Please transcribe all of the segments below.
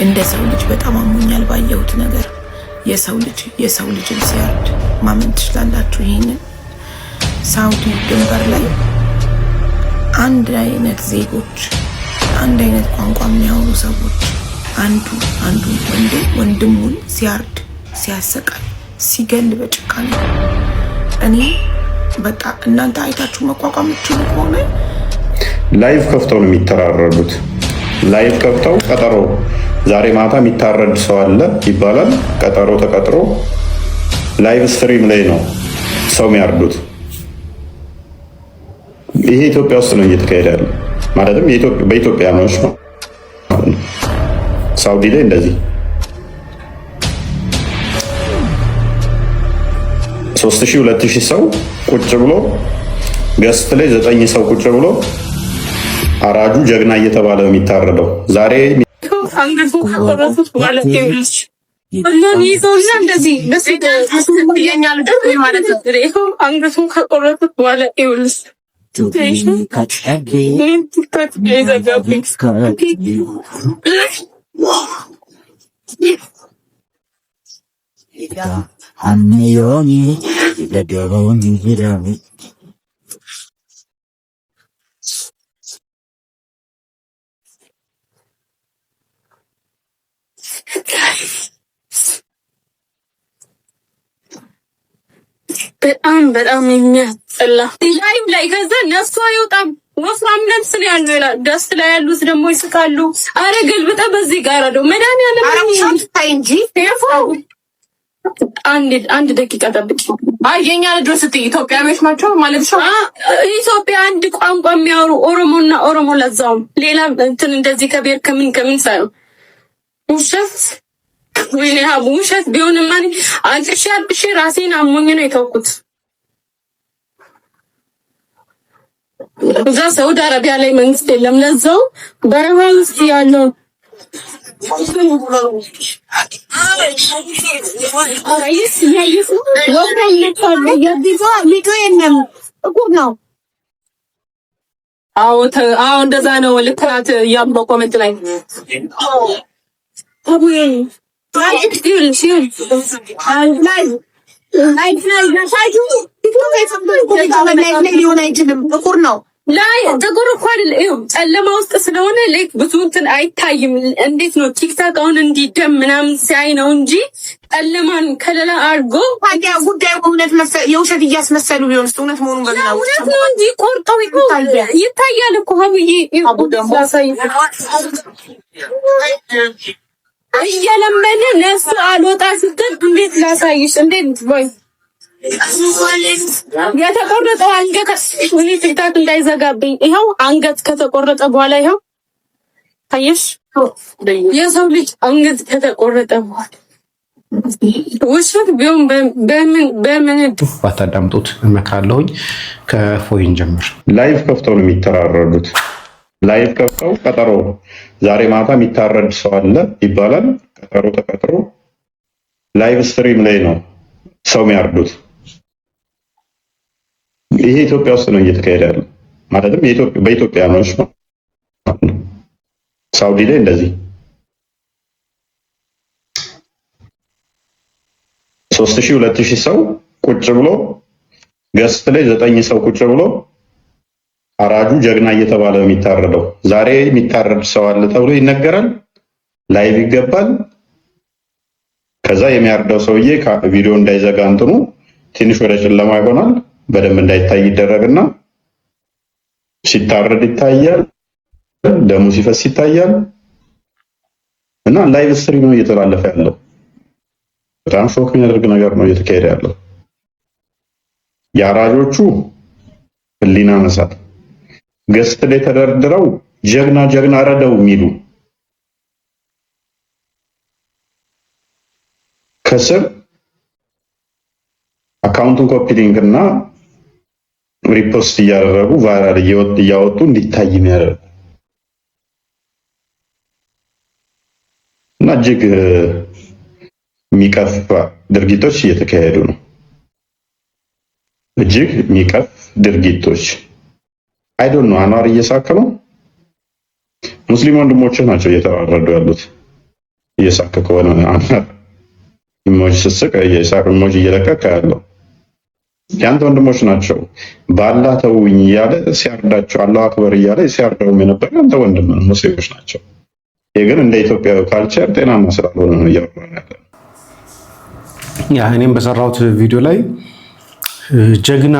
እንደ ሰው ልጅ በጣም አሞኛል ባየሁት ነገር። የሰው ልጅን ሲያርድ ማመን ትችላላችሁ? ይሄንን ሳውዲ ድንበር ላይ አንድ አይነት ዜጎች፣ አንድ አይነት ቋንቋ የሚያወሩ ሰዎች አንዱ ወንድሙን ሲያርድ፣ ሲያሰቃይ፣ ሲገል በጭካኔ እኔ በቃ እናንተ አይታችሁ መቋቋም የምትችሉ ከሆነ ላይቭ ከፍተው ነው የሚተራረዱት። ላይቭ ከፍተው ቀጠሮ ዛሬ ማታ የሚታረድ ሰው አለ ይባላል። ቀጠሮ ተቀጥሮ ላይቭ ስትሪም ላይ ነው ሰው የሚያርዱት። ይሄ ኢትዮጵያ ውስጥ ነው እየተካሄደ ያለ ማለትም በኢትዮጵያኖች ነው። ሳውዲ ላይ እንደዚህ 3000 2000 ሰው ቁጭ ብሎ ገስት ላይ 9 ሰው ቁጭ ብሎ አራጁ ጀግና እየተባለ ነው የሚታረደው ዛሬ አንገቱ ከቆረጡት በኋላ ይውልሽ ወላሂ ይዞና እንደዚህ ያኛል ማለት ነው። አንገቱን ከቆረጡት በኋላ ይውልሽ በጣም የሚያስጠላ ላይም ላይ ከዛ ነፍሱ አይወጣም። ወፍራም ነፍስ ነው ያለው ይላል። ደስ ላይ ያሉት ደግሞ ይስቃሉ። አረ ገልብጠ በዚህ ጋር ነው መድኃኒዓለም አረምሻምታይ እንጂ አንድ ደቂቃ ጠብቂ። የኛ ልጆች ስትይ ኢትዮጵያኖች ናቸው ማለት ነው። ኢትዮጵያ አንድ ቋንቋ የሚያወሩ ኦሮሞና ኦሮሞ ለዛውም ሌላ እንትን እንደዚህ ከብሔር ከምን ሳይሆን ውሸት ወይኔ ሀቡ ውሸት ቢሆንም ማን አልቅሼ ራሴን አሞኝ ነው የተውኩት። እዛ ሳውዲ አረቢያ ላይ መንግስት የለም። ለዛው በረሃ ውስጥ ያለው አዎ እንደዛ ነው። ልክ ናት። ያምሮ ኮሜንት ላይ አቡዬ ላይ ጥቁር እኮ አይደል? ይኸው ጨለማ ውስጥ ስለሆነ ላይክ ብዙ እንትን አይታይም። እንዴት ነው ቲክታክ አሁን እንዲደም ምናምን ሲያይ ነው እንጂ ጨለማን ከለላ አድርጎ ታዲያ ጉዳዩ እውነት የውሸት እያስመሰሉ ቢሆንስ እውነት መሆኑን በግና እውነት ነው እንጂ ቆርጠው ይታያል እኮ ሀብዬ እየለመነ ነፍስ አልወጣ ስትል እንዴት ላሳይሽ? እንዴት ወይ የተቆረጠው አንገት ቲክታክ እንዳይዘጋብኝ ይኸው አንገት ከተቆረጠ በኋላ ይኸው ታየሽ። የሰው ልጅ አንገት ከተቆረጠ በኋላ ውሸት ቢሆን በምን ባታዳምጡት እመክራለሁኝ። ከፎይን ጀምር ላይቭ ከፍተው ነው የሚተራረዱት። ላይቭ ከፍተው ቀጠሮ ዛሬ ማታ የሚታረድ ሰው አለ ይባላል። ቀጠሮ ተቀጥሮ ላይቭ ስትሪም ላይ ነው ሰው የሚያርዱት። ይሄ ኢትዮጵያ ውስጥ ነው እየተካሄደ ያለው ማለትም በኢትዮጵያኖች ነው። ሳውዲ ላይ እንደዚህ 3000 2000 ሰው ቁጭ ብሎ ገስት ላይ 9 ሰው ቁጭ ብሎ አራጁ ጀግና እየተባለ ነው የሚታረደው። ዛሬ የሚታረድ ሰው አለ ተብሎ ይነገራል። ላይቭ ይገባል። ከዛ የሚያርደው ሰውዬ ቪዲዮ እንዳይዘጋ እንትኑ ትንሽ ወደ ጨለማ ይሆናል። በደንብ እንዳይታይ ይደረግና ሲታረድ ይታያል። ደሙ ሲፈስ ይታያል። እና ላይቭ ስትሪም ነው እየተላለፈ ያለው። በጣም ሾክ የሚያደርግ ነገር ነው እየተካሄደ ያለው። የአራጆቹ ህሊና መሳት ገስት ላይ ተደርድረው ጀግና ረደው የሚሉ ከስር አካውንቱን ኮፒ ሊንክ እና ሪፖስት እያደረጉ ቫይራል እያወጡ እንዲታይ የሚያደርጉ እና እጅግ የሚቀፍ ድርጊቶች እየተካሄዱ ነው። እጅግ የሚቀፍ ድርጊቶች አይዶን ነው። አንዋር እየሳከ ነው። ሙስሊም ወንድሞች ናቸው እየተዋረዱ ያሉት። እየሳቅ ከሆነ አንተ ኢሞጂ ስስቅ የሳቅ ኢሞጂ እየለቀቀ ያለው ያንተ ወንድሞች ናቸው። በአላህ ተውኝ እያለ ሲያርዳቸው አላሁ አክበር እያለ ሲያርደው የነበረ ያንተ ወንድም ነው፣ ሙስሊሞች ናቸው። ይሄ ግን እንደ ኢትዮጵያዊ ካልቸር ጤናማ ስላልሆነ ነው እያወራን ያለ። ያ እኔም በሰራሁት ቪዲዮ ላይ ጀግና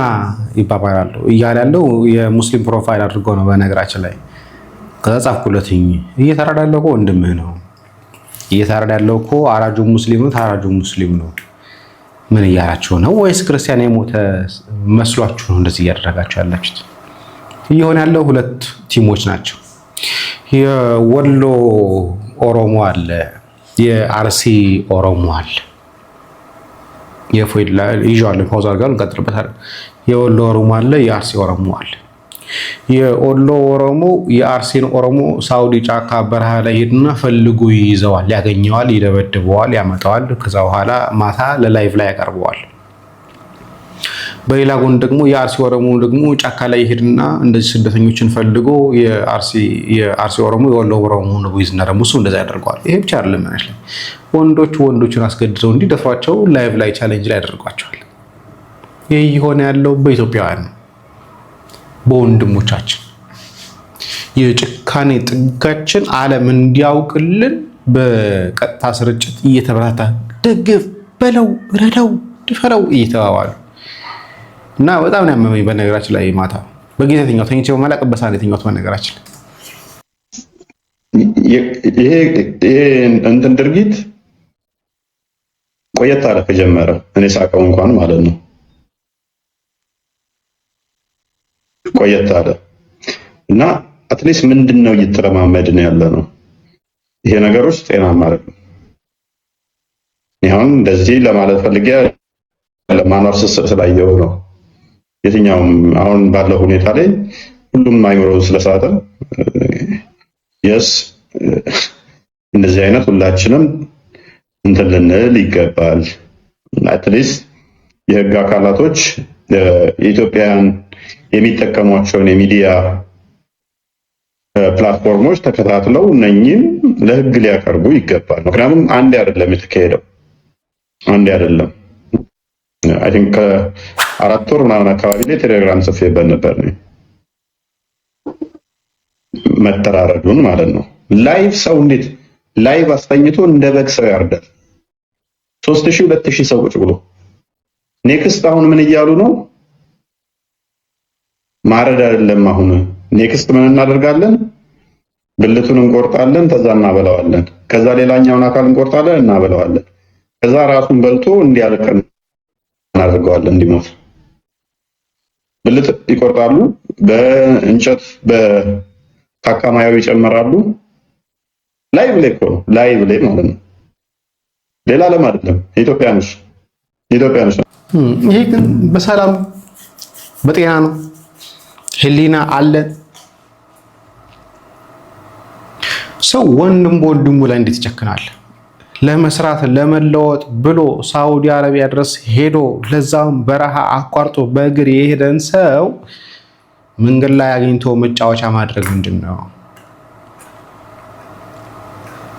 ይባባላሉ እያለ ያለው የሙስሊም ፕሮፋይል አድርጎ ነው። በነገራችን ላይ ከጻፍኩለትኝ እየተራዳ ያለው እኮ ወንድምህ ነው። እየተራዳ ያለው እኮ አራጁ ሙስሊም ነው፣ ታራጁ ሙስሊም ነው። ምን እያላችሁ ነው? ወይስ ክርስቲያን የሞተ መስሏችሁ ነው እንደዚህ እያደረጋችሁ ያላችሁት? እየሆነ ያለው ሁለት ቲሞች ናቸው። የወሎ ኦሮሞ አለ፣ የአርሲ ኦሮሞ አለ። የፎይላ ይዣለሁ ፓውዝ አድርጋለሁ፣ እንቀጥልበታለን። የወሎ ኦሮሞ አለ፣ የአርሲ ኦሮሞ አለ። የወሎ ኦሮሞ የአርሲን ኦሮሞ ሳውዲ ጫካ በረሃ ላይ ሄድና ፈልጉ ይይዘዋል፣ ያገኘዋል፣ ይደበድበዋል፣ ያመጣዋል። ከዛ በኋላ ማታ ለላይቭ ላይ ያቀርበዋል። በሌላ ጎን ደግሞ የአርሲ ኦሮሞ ደግሞ ጫካ ላይ ሄድና እንደዚህ ስደተኞችን ፈልጎ የአርሲ ኦሮሞ የወሎ ኦሮሞ ነው ይዝና ደግሞ እሱ እንደዛ ያደርገዋል። ይሄ ብቻ አይደለም ማለት ነው። ወንዶችን አስገድደው እንዲደፍሯቸው ላይቭ ላይ ቻሌንጅ ላይ ያደርጓቸዋል። ይሄ የሆነ ያለው በኢትዮጵያውያን ነው፣ በወንድሞቻችን የጭካኔ ጥጋችን ዓለም እንዲያውቅልን በቀጥታ ስርጭት እየተበራታ ደግፍ በለው ረዳው ድፈረው እየተባባሉ እና በጣም ነው ያመመኝ። በነገራችን ላይ ማታ በጊዜ ተኛው ተኝቼ በማላቅበት ሰዓት የተኛሁት በነገራችን ላይ ይሄ እንትን ድርጊት ቆየት አለ ከጀመረ እኔ ሳቀው እንኳን ማለት ነው ቆየት አለ እና አትሊስት ምንድነው እየተለማመድን ያለ ነው ይሄ ነገር ውስጥ ጤናማ አይደለም። ይሁን እንደዚህ ለማለት ፈልጌ ለማኖር ስላየው ነው። የትኛውም አሁን ባለው ሁኔታ ላይ ሁሉም አይምሮ ስለሳተ እንደዚህ አይነት ሁላችንም እንትን ልንል ይገባል። አትሊስት የህግ አካላቶች የኢትዮጵያን የሚጠቀሟቸውን የሚዲያ ፕላትፎርሞች ተከታትለው እነኚህን ለህግ ሊያቀርቡ ይገባል። ምክንያቱም አንድ አይደለም የተካሄደው፣ አንድ አይደለም። አይ ቲንክ 4 ወር ምናምን አካባቢ ላይ ቴሌግራም ጽፌበት ነበር ነው መተራረዱን ማለት ነው። ላይቭ ሰው እንዴት ላይቭ አስተኝቶ እንደ በግ ሰው ያርዳል? 3000 2000 ሰው ቁጭ ብሎ ኔክስት አሁን ምን እያሉ ነው? ማረድ አይደለም አሁን ኔክስት ምን እናደርጋለን? ብልቱን እንቆርጣለን፣ ከዛ እናበላዋለን። ከዛ ሌላኛውን አካል እንቆርጣለን፣ እናበላዋለን። ከዛ ራሱን በልቶ እንዲያልቅ እናደርገዋለን፣ እንዲሞት። ብልት ይቆርጣሉ፣ በእንጨት በካካማያው ይጨምራሉ። ላይቭ ላይ እኮ ላይቭ ላይ ማለት ነው። ሌላ ዓለም አይደለም። ኢትዮጵያኖች ይሄ ግን በሰላም በጤና ነው። ህሊና አለ። ሰው ወንድም በወንድሙ ላይ እንዴት ይጨክናል? ለመስራት ለመለወጥ ብሎ ሳውዲ አረቢያ ድረስ ሄዶ ለዛም በረሃ አቋርጦ በእግር የሄደን ሰው መንገድ ላይ አግኝቶ መጫወቻ ማድረግ ምንድን ነው?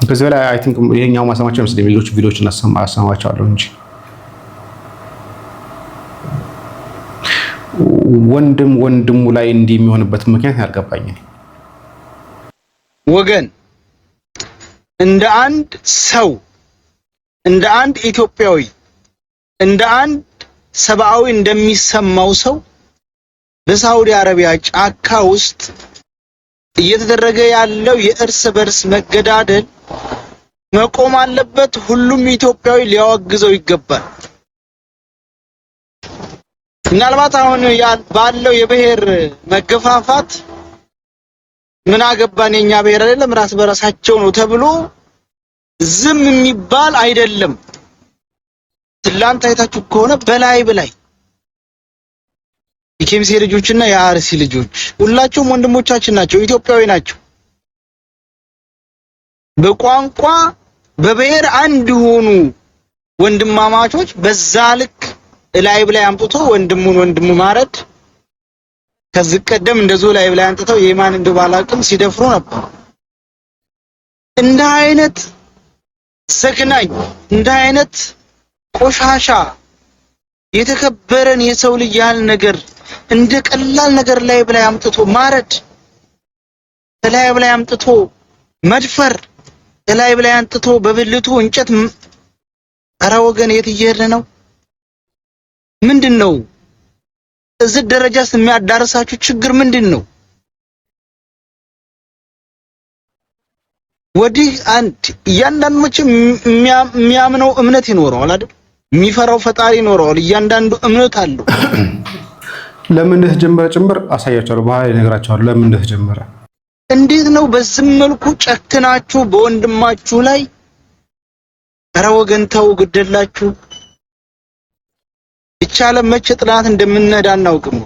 ከዚህ በላይ አይ ቲንክ ይሄኛው ማሰማቸው መስለኝ ሌሎች ቪዲዮዎች እናሰማቸዋለሁ እንጂ ወንድም ወንድሙ ላይ እንዲህ የሚሆንበት ምክንያት ያልገባኝ ወገን እንደ አንድ ሰው እንደ አንድ ኢትዮጵያዊ እንደ አንድ ሰብአዊ እንደሚሰማው ሰው በሳውዲ አረቢያ ጫካ ውስጥ እየተደረገ ያለው የእርስ በርስ መገዳደል መቆም አለበት። ሁሉም ኢትዮጵያዊ ሊያወግዘው ይገባል። ምናልባት አሁን ባለው የብሔር መገፋፋት ምን አገባን የኛ ብሔር አይደለም ራስ በራሳቸው ነው ተብሎ ዝም የሚባል አይደለም። ትላንት አይታችሁ ከሆነ በላይ የኬሚሴ ልጆችና የአርሲ ልጆች ሁላቸውም ወንድሞቻችን ናቸው፣ ኢትዮጵያዊ ናቸው። በቋንቋ በብሔር አንድ ሆኑ ወንድማማቾች በዛ ልክ ላይቭ ላይ አምጥቶ ወንድሙ ማረድ ከዚህ ቀደም እንደዚሁ ላይቭ ላይ አንጥተው የማን እንደው ባላቅም ሲደፍሩ ነበር። እንደ አይነት ዘግናኝ እንደ አይነት ቆሻሻ የተከበረን የሰው ልጅ ያህል ነገር እንደ ቀላል ነገር ላይ ብላይ አምጥቶ ማረድ፣ ላይ ብላይ አምጥቶ መድፈር፣ ላይ ብላይ አምጥቶ በብልቱ እንጨት። ኧረ ወገን የት እየሄድን ነው? ምንድነው? እዚህ ደረጃስ የሚያዳርሳችሁ ችግር ምንድነው? ወዲህ አንድ እያንዳንዱ መቼም የሚያምነው እምነት ይኖረዋል አይደል? የሚፈራው ፈጣሪ ይኖረዋል። እያንዳንዱ እምነት አለው። ለምን እንደተጀመረ ጭምር አሳያቸዋለሁ። በኋላ እነግራቸዋለሁ ለምን እንደተጀመረ። እንዴት ነው በዚህ መልኩ ጨክናችሁ በወንድማችሁ ላይ? ኧረ ወገን ተው፣ ግደላችሁ። ይቻለ መቼ ጥላት እንደምንነዳ አናውቅም።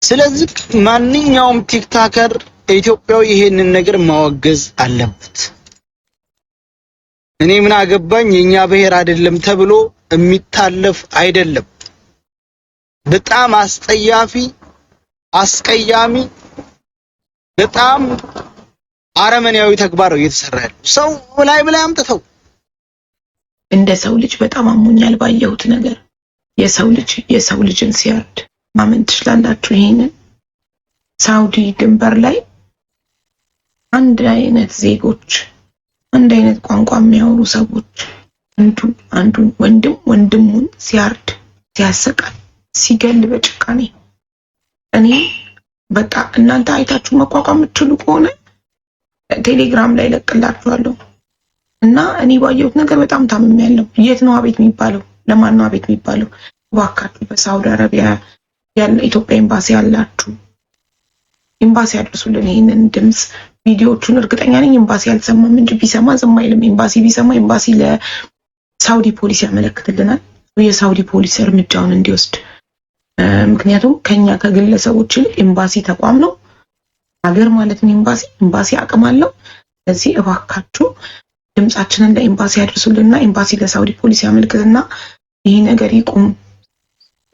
ስለዚህ ማንኛውም ቲክታከር ኢትዮጵያዊ ይሄንን ነገር ማወገዝ አለበት። እኔ ምን አገባኝ የኛ ብሔር አይደለም ተብሎ የሚታለፍ አይደለም። በጣም አስጠያፊ፣ አስቀያሚ፣ በጣም አረመኔያዊ ተግባር እየተሰራ ያለው ሰው ላይ ብላይ አምጥተው እንደ ሰው ልጅ በጣም አሞኛል ባየሁት ነገር። የሰው ልጅን ሲያርድ ማመን ትችላላችሁ? ይሄንን ሳውዲ ድንበር ላይ አንድ አይነት ዜጎች፣ አንድ አይነት ቋንቋ የሚያወሩ ሰዎች አንዱን ወንድሙን ሲያርድ፣ ሲያሰቃይ፣ ሲገል በጭካኔ እኔ በቃ እናንተ አይታችሁ መቋቋም የምትችሉ ከሆነ ቴሌግራም ላይ ለቅላችኋለሁ። እና እኔ ባየሁት ነገር በጣም ታምሜያለሁ። የት ነው አቤት የሚባለው? ለማን ነው አቤት የሚባለው? እባካችሁ በሳውዲ አረቢያ ያለ ኢትዮጵያ ኤምባሲ ያላችሁ ኤምባሲ አድርሱልን ይሄንን ድምጽ። ቪዲዮቹን እርግጠኛ ነኝ ኤምባሲ አልሰማም እንጂ ቢሰማ ዝም አይልም። ኤምባሲ ቢሰማ ኤምባሲ ለሳውዲ ፖሊስ ያመለክትልናል፣ የሳውዲ ፖሊስ እርምጃውን እንዲወስድ። ምክንያቱም ከኛ ከግለሰቦች ኤምባሲ ተቋም ነው፣ ሀገር ማለት ነው። ኤምባሲ አቅም አለው። ስለዚህ እባካችሁ ድምጻችንን ለኤምባሲ ያድርሱልና ኤምባሲ ለሳውዲ ፖሊስ ያመልክትና ይሄ ነገር ይቁም።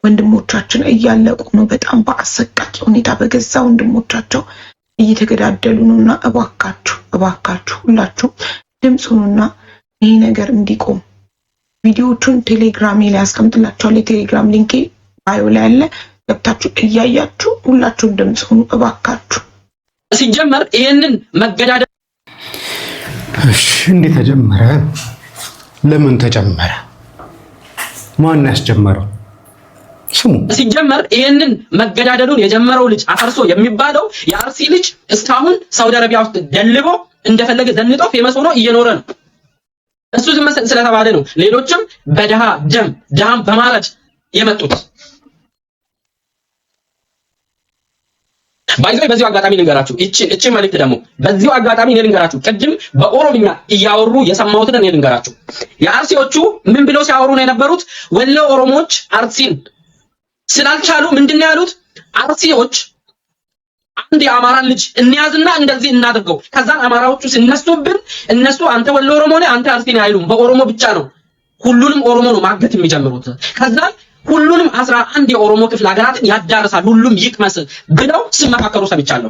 ወንድሞቻችን እያለቁ ነው፣ በጣም በአሰቃቂ ሁኔታ በገዛ ወንድሞቻቸው እየተገዳደሉ ነውና እባካችሁ ሁላችሁ ድምጹንና ይሄ ነገር እንዲቆም ቪዲዮቹን ቴሌግራም ላይ አስቀምጥላችኋለሁ። የቴሌግራም ሊንኬ ባዮ ላይ አለ። ገብታችሁ እያያችሁ ሁላችሁም ድምጹን እባካችሁ። ሲጀመር ይሄንን መገዳደል እሺ፣ እንዴት ተጀመረ? ለምን ተጀመረ? ማን ያስጀመረው? ስሙ። ሲጀመር ይሄንን መገዳደሉን የጀመረው ልጅ አፈርሶ የሚባለው የአርሲ ልጅ እስካሁን ሳውዲ አረቢያ ውስጥ ደልቦ እንደፈለገ ዘንጦ ፌመስ ሆኖ እየኖረ ነው። እሱ ዝም ስለተባለ ነው ሌሎችም ደም በማረድ የመጡት። ባይዘይ በዚሁ አጋጣሚ ልንገራችሁ፣ እቺ መልእክት ደግሞ በዚሁ አጋጣሚ ልንገራችሁ። ቅድም በኦሮምኛ እያወሩ የሰማሁትን እኔ ልንገራችሁ። የአርሲዎቹ ምን ብለው ሲያወሩ ነው የነበሩት? ወሎ ኦሮሞዎች አርሲን ስላልቻሉ ምንድነው ያሉት? አርሲዎች አንድ የአማራን ልጅ እንያዝና እንደዚህ እናድርገው፣ ከዛን አማራዎቹ ሲነሱብን እነሱ አንተ ወሎ ኦሮሞ ነህ አንተ አርሲ ነህ አይሉም። በኦሮሞ ብቻ ነው ሁሉንም ኦሮሞ ነው ማገት የሚጀምሩት። ከዛን ሁሉንም 11 የኦሮሞ ክፍለ ሀገራትን ያዳርሳል፣ ሁሉም ይቅመስ ብለው ሲመካከሩ ሰምቻለሁ።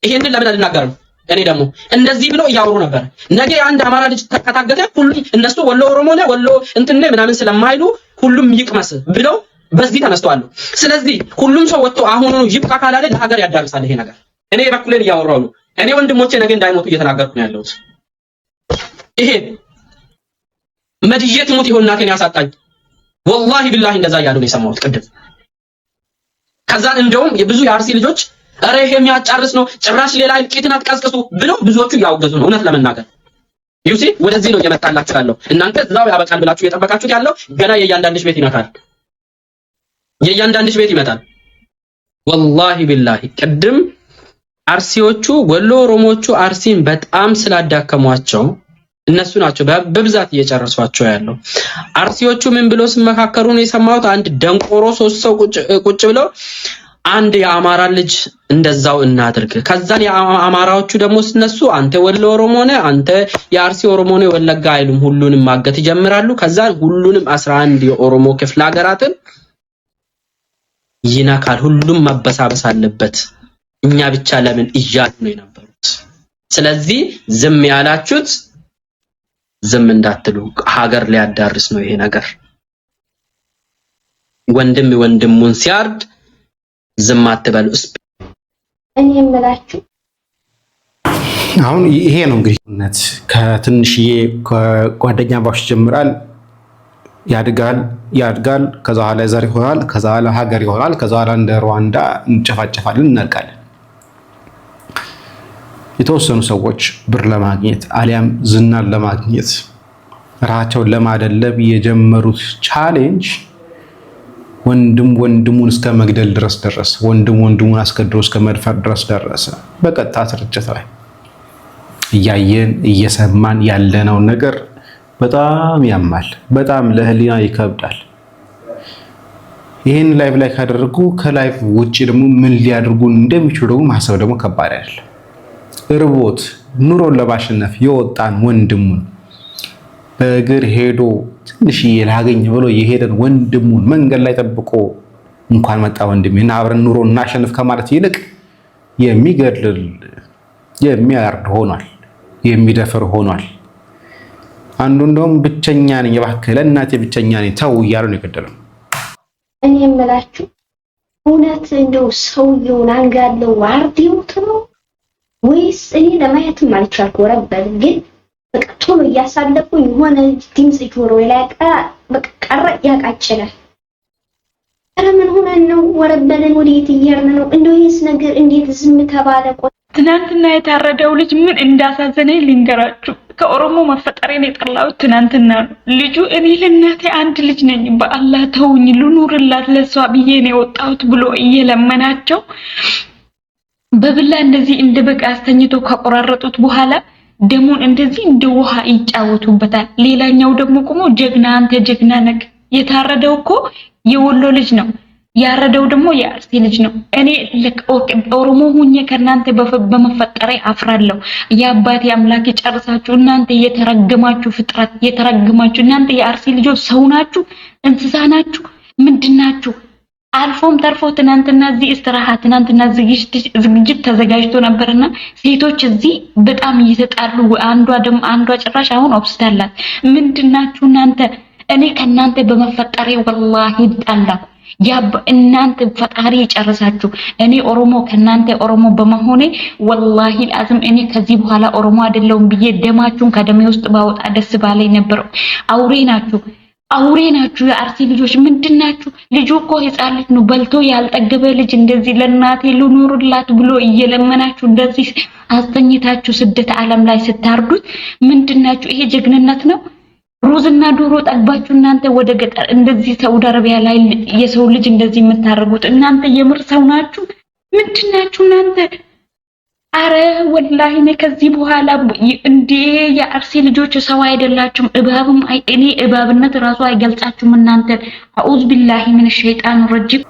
ይሄንን ለምን አልናገርም? እኔ ደግሞ እንደዚህ ብለው እያወሩ ነበር። ነገ አንድ አማራ ልጅ ከታገተ ሁሉም እነሱ ወሎ ኦሮሞ ነህ ወሎ እንትን ምናምን ስለማይሉ ሁሉም ይቅመስ ብለው በዚህ ተነስተዋል። ስለዚህ ሁሉም ሰው ወጥቶ አሁን ይብቃ ካላለ ለሀገር ያዳርሳል ይሄ ነገር። እኔ በኩሌን እያወራሁ ነው። እኔ ወንድሞቼ ነገ እንዳይሞቱ እየተናገርኩ ነው ያለሁት። ይሄ መድየት ሞት ይሆን እናቴን ያሳጣኝ ወላሂ ቢላሂ እንደዛ እያሉ ነው የሰማሁት ቅድም። ከዛን እንደውም የብዙ የአርሲ ልጆች ኧረ ይሄ የሚያጫርስ ነው ጭራሽ ሌላ እልቂትን አትቀስቅሱ ብለው ብዙዎቹ ያወገዙ ነው። እውነት ለመናገር ዩሲ ወደዚህ ነው እየመጣላችሁ ያለው። እናንተ እዛው ያበቃል ብላችሁ እየጠበቃችሁት ያለው ገና የእያንዳንድሽ ቤት ይመታል፣ የእያንዳንድሽ ቤት ይመታል። ወላሂ ቢላሂ ቅድም አርሲዎቹ ወሎ ኦሮሞቹ አርሲን በጣም ስላዳከሟቸው እነሱ ናቸው በብዛት እየጨረሷቸው ያለው። አርሲዎቹ ምን ብለው ሲመካከሩ ነው የሰማሁት? አንድ ደንቆሮ 3 ሰው ቁጭ ብለው አንድ የአማራ ልጅ እንደዛው እናድርግ፣ ከዛን የአማራዎቹ ደግሞ ሲነሱ አንተ ወሎ ኦሮሞ ነህ አንተ የአርሲ ኦሮሞ ነህ ወለጋ አይሉም፣ ሁሉንም ማገት ይጀምራሉ። ከዛን ሁሉንም 11 የኦሮሞ ክፍለ ሀገራትን ይናካል። ሁሉም መበሳበስ አለበት፣ እኛ ብቻ ለምን እያሉ ነው የነበሩት። ስለዚህ ዝም ያላችሁት ዝም እንዳትሉ። ሀገር ሊያዳርስ ነው ይሄ ነገር። ወንድም ወንድሙን ሲያርድ ዝም አትበሉ። እኔ የምላችሁ አሁን ይሄ ነው እንግዲህ ከትንሽዬ ጓደኛ ባሽ ጀምራል፣ ያድጋል፣ ከዛ በኋላ ዘር ይሆናል፣ ከዛ በኋላ ሀገር ይሆናል፣ ከዛ በኋላ እንደ ሩዋንዳ እንጨፋጨፋለን፣ እናልቃለን። የተወሰኑ ሰዎች ብር ለማግኘት አሊያም ዝናን ለማግኘት ራሳቸውን ለማደለብ የጀመሩት ቻሌንጅ ወንድም ወንድሙን እስከ መግደል ድረስ ደረሰ። ወንድም ወንድሙን አስገድሎ እስከ መድፈር ድረስ ደረሰ። በቀጥታ ስርጭት ላይ እያየን እየሰማን ያለነው ነገር በጣም ያማል፣ በጣም ለህሊና ይከብዳል። ይህን ላይቭ ላይ ካደረጉ ከላይቭ ውጪ ደግሞ ምን ሊያደርጉ እንደሚችሉ ደግሞ ማሰብ ደግሞ ከባድ አይደለም። እርቦት ኑሮን ለማሸነፍ የወጣን ወንድሙን በእግር ሄዶ ትንሽዬ ላገኝ ብሎ የሄደን ወንድሙን መንገድ ላይ ጠብቆ እንኳን መጣ ወንድሜ እና አብረን ኑሮ እናሸንፍ ከማለት ይልቅ የሚገድል የሚያርድ ሆኗል፣ የሚደፍር ሆኗል። አንዱ እንደውም ብቸኛ ነኝ እባክህ ለእናቴ ብቸኛ ነኝ ተው እያሉ ነው የገደለው። እኔ የምላችሁ እውነት እንደው ሰውየውን አንጋለው ዋርዲውት ነው ወይስ እኔ ለማየትም አልቻልኩ። ወረበል ግን በቃ ቶሎ እያሳለፉኝ የሆነ ድምጽ ጆሮ ላይ በቃ ቀረ ያቃጭላል። ኧረ ምን ሆነን ነው? ወረበልን ወዴት እየሄድን ነው? እንደው ይሄስ ነገር እንዴት ዝም ተባለ? ትናንትና የታረደው ልጅ ምን እንዳሳዘነኝ ልንገራችሁ። ከኦሮሞ መፈጠሬን የጠላሁት ትናንትና ነው። ልጁ እኔ ለእናቴ አንድ ልጅ ነኝ፣ በአላህ ተውኝ ልኑርላት ለሷ ብዬ ነው የወጣሁት ብሎ እየለመናቸው በብላ እንደዚህ እንደ በቃ አስተኝቶ ከቆራረጡት በኋላ ደሙን እንደዚህ እንደ ውሃ ይጫወቱበታል። ሌላኛው ደግሞ ቆሞ ጀግና አንተ ጀግና ነህ። የታረደው እኮ የወሎ ልጅ ነው፣ ያረደው ደግሞ የአርሲ ልጅ ነው። እኔ ኦሮሞ ሁኜ ከናንተ በመፈጠሬ አፍራለሁ። የአባቴ አምላክ ይጨርሳችሁ። እናንተ የተረገማችሁ ፍጥረት፣ የተረገማችሁ እናንተ የአርሲ ልጆች ሰው ናችሁ? እንስሳ ናችሁ? ምንድናችሁ? አልፎም ተርፎ ትናንትና እዚህ እስትራሃ ትናንትና ዝግጅት ተዘጋጅቶ ነበርና ሴቶች እዚህ በጣም እየተጣሉ አንዷ ጭራሽ አሁን ኦብስታላት። ምንድናችሁ እናንተ? እኔ ከናንተ በመፈጠሬ ወላሂ ጣላሁ። እናንተ ፈጣሪ ይጨርሳችሁ። እኔ ኦሮሞ ከናንተ ኦሮሞ በመሆኔ ወላሂ አዝም እኔ ከዚህ በኋላ ኦሮሞ አይደለሁም ብዬ ደማችሁን ከደሜ ውስጥ ባወጣ ደስ ባለኝ ነበር። አውሬ ናችሁ የአርሲ ልጆች ምንድናችሁ? ልጁ እኮ ህፃን ልጅ ነው፣ በልቶ ያልጠገበ ልጅ እንደዚህ ለእናቴ ልኑርላት ብሎ እየለመናችሁ እንደዚህ አስተኝታችሁ ስደት ዓለም ላይ ስታርዱት ምንድናችሁ? ይሄ ጀግንነት ነው? ሩዝና ዶሮ ጠግባችሁ እናንተ ወደ ገጠር እንደዚህ ሳውዲ አረቢያ ላይ የሰው ልጅ እንደዚህ የምታረጉት እናንተ የምር ሰው ናችሁ? ምንድናችሁ እናንተ? አረ ወላሂ እኔ ከዚህ በኋላ እንዴ የአርሲ ልጆች ሰው አይደላችሁም። እባብም እኔ እባብነት ራሱ አይገልጻችሁም እናንተ። አዑዝ ቢላሂ ሚነ ሸይጣን ረጂም